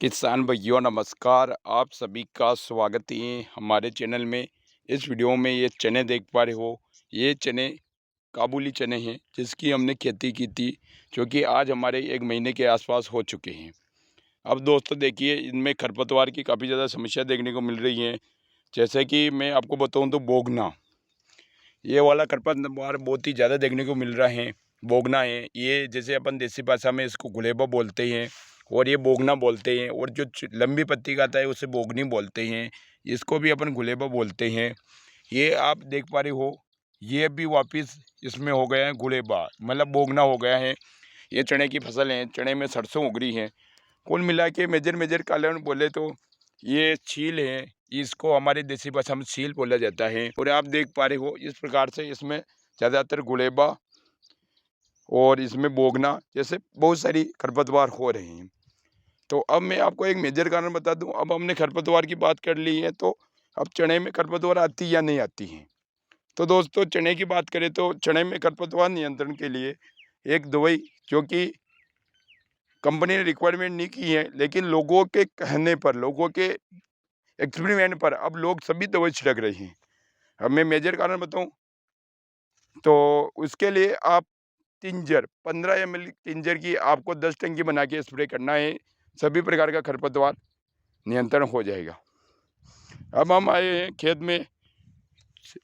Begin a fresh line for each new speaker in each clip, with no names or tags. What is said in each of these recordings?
किसान भाइयों नमस्कार। आप सभी का स्वागत है हमारे चैनल में। इस वीडियो में ये चने देख पा रहे हो, ये चने काबुली चने हैं जिसकी हमने खेती की थी, जो कि आज हमारे 1 महीने के आसपास हो चुके हैं। अब दोस्तों देखिए, इनमें खरपतवार की काफ़ी ज़्यादा समस्या देखने को मिल रही है। जैसे कि मैं आपको बताऊं तो बोगना, ये वाला खरपतवार बहुत ही ज़्यादा देखने को मिल रहा है। बोगना है ये, जैसे अपन देसी भाषा में इसको गुलेबा बोलते हैं और ये बोगना बोलते हैं, और जो लंबी पत्ती का आता है उसे बोगनी बोलते हैं। इसको भी अपन गुलेबा बोलते हैं। ये आप देख पा रहे हो, ये भी वापस इसमें हो गया है गुलेबा, मतलब बोगना हो गया है। ये चने की फसल है, चने में सरसों उग रही है। कुल मिला के मेजर मेजर कारण बोले तो ये छील है, इसको हमारी देसी भाषा में छील बोला जाता है। और आप देख पा रहे हो इस प्रकार से इसमें ज़्यादातर गुलेबा और इसमें बोगना जैसे बहुत सारी खरपतवार हो रहे हैं। तो अब मैं आपको एक मेजर कारण बता दूं। अब हमने खरपतवार की बात कर ली है, तो अब चने में खरपतवार आती या नहीं आती है। तो दोस्तों चने की बात करें तो चने में खरपतवार नियंत्रण के लिए एक दवाई, जो कि कंपनी ने रिक्वायरमेंट नहीं की है, लेकिन लोगों के कहने पर, लोगों के एक्सपेरिमेंट पर अब लोग सभी दवाई छिड़क रहे हैं। अब मैं मेजर कारण बताऊं तो उसके लिए आप टिंजर 15 ml टिंजर की आपको 10 टंकी बना के स्प्रे करना है। सभी प्रकार का खरपतवार नियंत्रण हो जाएगा। अब हम आए हैं खेत में,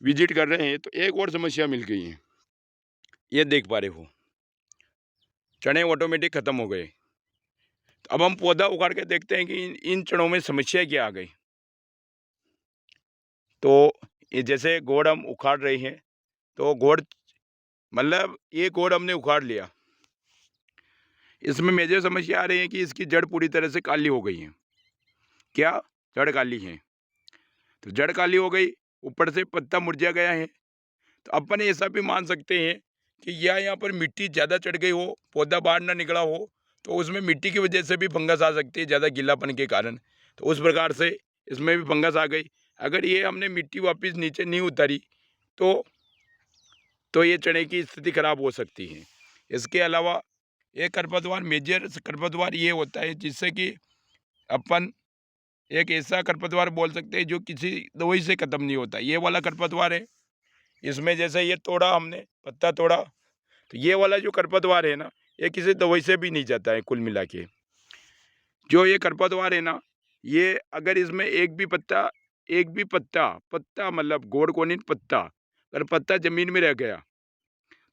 विजिट कर रहे हैं, तो एक और समस्या मिल गई है। ये देख पा रहे हो, चने ऑटोमेटिक खत्म हो गए। तो अब हम पौधा उखाड़ के देखते हैं कि इन चनों में समस्या क्या आ गई। तो ये जैसे गोड़ हम उखाड़ रहे हैं, तो गोड़ मतलब ये गोड़ हमने उखाड़ लिया, इसमें मेजर समस्या आ रही है कि इसकी जड़ पूरी तरह से काली हो गई है। क्या जड़ काली है? तो जड़ काली हो गई, ऊपर से पत्ता मुरझा गया है। तो अपन ऐसा भी मान सकते हैं कि या यहाँ पर मिट्टी ज़्यादा चढ़ गई हो, पौधा बाहर ना निकला हो, तो उसमें मिट्टी की वजह से भी फंगस आ सकती है, ज़्यादा गीलापन के कारण। तो उस प्रकार से इसमें भी फंगस आ गई। अगर ये हमने मिट्टी वापस नीचे नहीं उतारी तो ये चने की स्थिति खराब हो सकती है। इसके अलावा एक खरपतवार, मेजर खरपतवार ये होता है जिससे कि अपन एक ऐसा खरपतवार बोल सकते हैं जो किसी दवाई से ख़त्म नहीं होता। ये वाला खरपतवार है, इसमें जैसे ये तोड़ा हमने, पत्ता तोड़ा, तो ये वाला जो खरपतवार है ना, ये किसी दवाई से भी नहीं जाता है। कुल मिला के जो ये खरपतवार है ना, ये अगर इसमें एक भी पत्ता पत्ता मतलब गोड़ कोनिन पत्ता, अगर पत्ता ज़मीन में रह गया,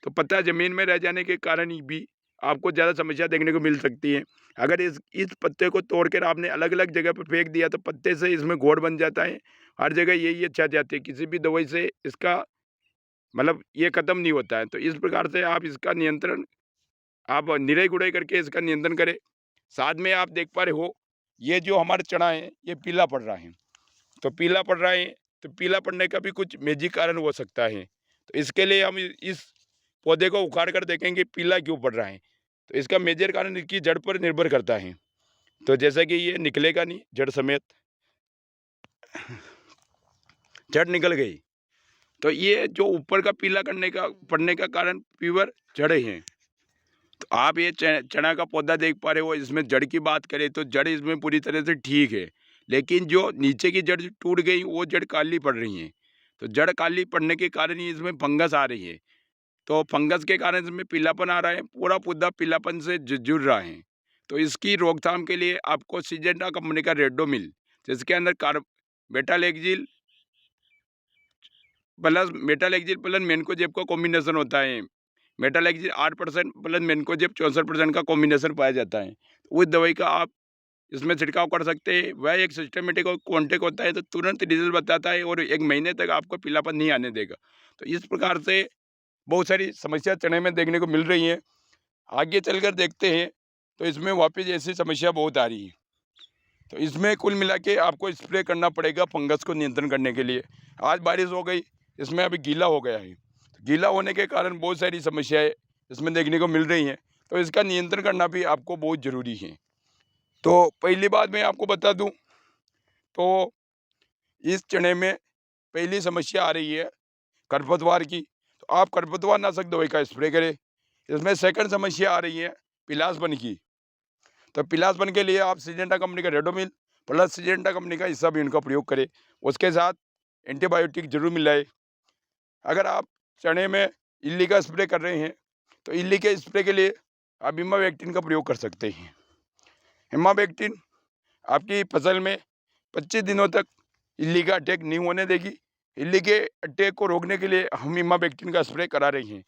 तो पत्ता ज़मीन में रह जाने के कारण ही भी आपको ज़्यादा समस्या देखने को मिल सकती है। अगर इस पत्ते को तोड़ कर आपने अलग अलग जगह पर फेंक दिया, तो पत्ते से इसमें घोड़ बन जाता है। हर जगह यही छा जाती है, किसी भी दवाई से इसका मतलब ये ख़त्म नहीं होता है। तो इस प्रकार से आप इसका नियंत्रण, आप निराई गुड़ाई करके इसका नियंत्रण करें। साथ में आप देख पा रहे हो, ये जो हमारा चना है ये पीला पड़ रहा है। तो पीला पड़ रहा है, तो पीला पड़ने का भी कुछ मैजिक कारण हो सकता है। तो इसके लिए हम इस पौधे को उखाड़ कर देखेंगे पीला क्यों पड़ रहा है। तो इसका मेजर कारण इसकी जड़ पर निर्भर करता है। तो जैसा कि ये निकलेगा नहीं जड़ समेत, जड़ निकल गई, तो ये जो ऊपर का पीला करने का पड़ने का कारण प्योर जड़ें हैं। तो आप ये चना का पौधा देख पा रहे हो, इसमें जड़ की बात करें तो जड़ इसमें पूरी तरह से ठीक है, लेकिन जो नीचे की जड़ टूट गई वो जड़ काली पड़ रही है। तो जड़ काली पड़ने के कारण ही इसमें फंगस आ रही है। तो फंगस के कारण इसमें पीलापन आ रहा है, पूरा पौधा पीलापन से जुड़ रहा है। तो इसकी रोकथाम के लिए आपको सिजेंटा कंपनी का रेडोमिल, जिसके अंदर मेटालेक्जिल प्लस मेनकोजेब का कॉम्बिनेशन होता है। मेटालेक्जिल 8% प्लस मेनकोजेब 64% का कॉम्बिनेशन पाया जाता है। उस दवाई का आप इसमें छिड़काव कर सकते हैं। वह एक सिस्टमेटिक और कॉन्टेक्ट होता है, तो तुरंत रिजल्ट बताता है और 1 महीने तक आपको पीलापन नहीं आने देगा। तो इस प्रकार से बहुत सारी समस्या चने में देखने को मिल रही हैं। आगे चलकर देखते हैं तो इसमें वापस ऐसी समस्या बहुत आ रही है। तो इसमें कुल मिला के आपको स्प्रे करना पड़ेगा फंगस को नियंत्रण करने के लिए। आज बारिश हो गई, इसमें अभी गीला हो गया है, तो गीला होने के कारण बहुत सारी समस्याएं इसमें देखने को मिल रही हैं। तो इसका नियंत्रण करना भी आपको बहुत ज़रूरी है। तो पहली बात मैं आपको बता दूं, तो इस चने में पहली समस्या आ रही है खरपतवार की, तो आप खरपतवार नाशक दवाई का स्प्रे करें। इसमें सेकंड समस्या आ रही है पिलासपन की, तो पिलासपन के लिए आप सिजेंटा कंपनी का रेडोमिल प्लस सिजेंटा कंपनी का हिस्सा भी इनका प्रयोग करें। उसके साथ एंटीबायोटिक जरूर मिलाएं। अगर आप चने में इल्ली का स्प्रे कर रहे हैं तो इल्ली के स्प्रे के लिए आप इमामेक्टिन का प्रयोग कर सकते हैं। इमामेक्टिन आपकी फसल में 25 दिनों तक इल्ली का अटैक नहीं होने देगी। इल्ली के अटैक को रोकने के लिए हम इमामेक्टिन का स्प्रे करा रहे हैं।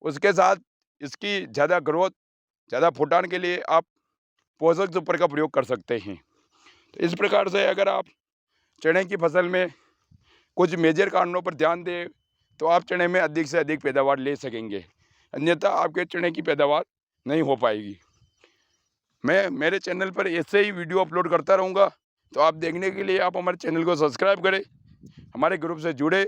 उसके साथ इसकी ज़्यादा ग्रोथ, ज़्यादा फुटान के लिए आप पोषक सुपर का प्रयोग कर सकते हैं। तो इस प्रकार से अगर आप चने की फसल में कुछ मेजर कारणों पर ध्यान दें तो आप चने में अधिक से अधिक पैदावार ले सकेंगे, अन्यथा आपके चने की पैदावार नहीं हो पाएगी। मैं मेरे चैनल पर ऐसे ही वीडियो अपलोड करता रहूँगा, तो आप देखने के लिए आप हमारे चैनल को सब्सक्राइब करें, हमारे ग्रुप से जुड़े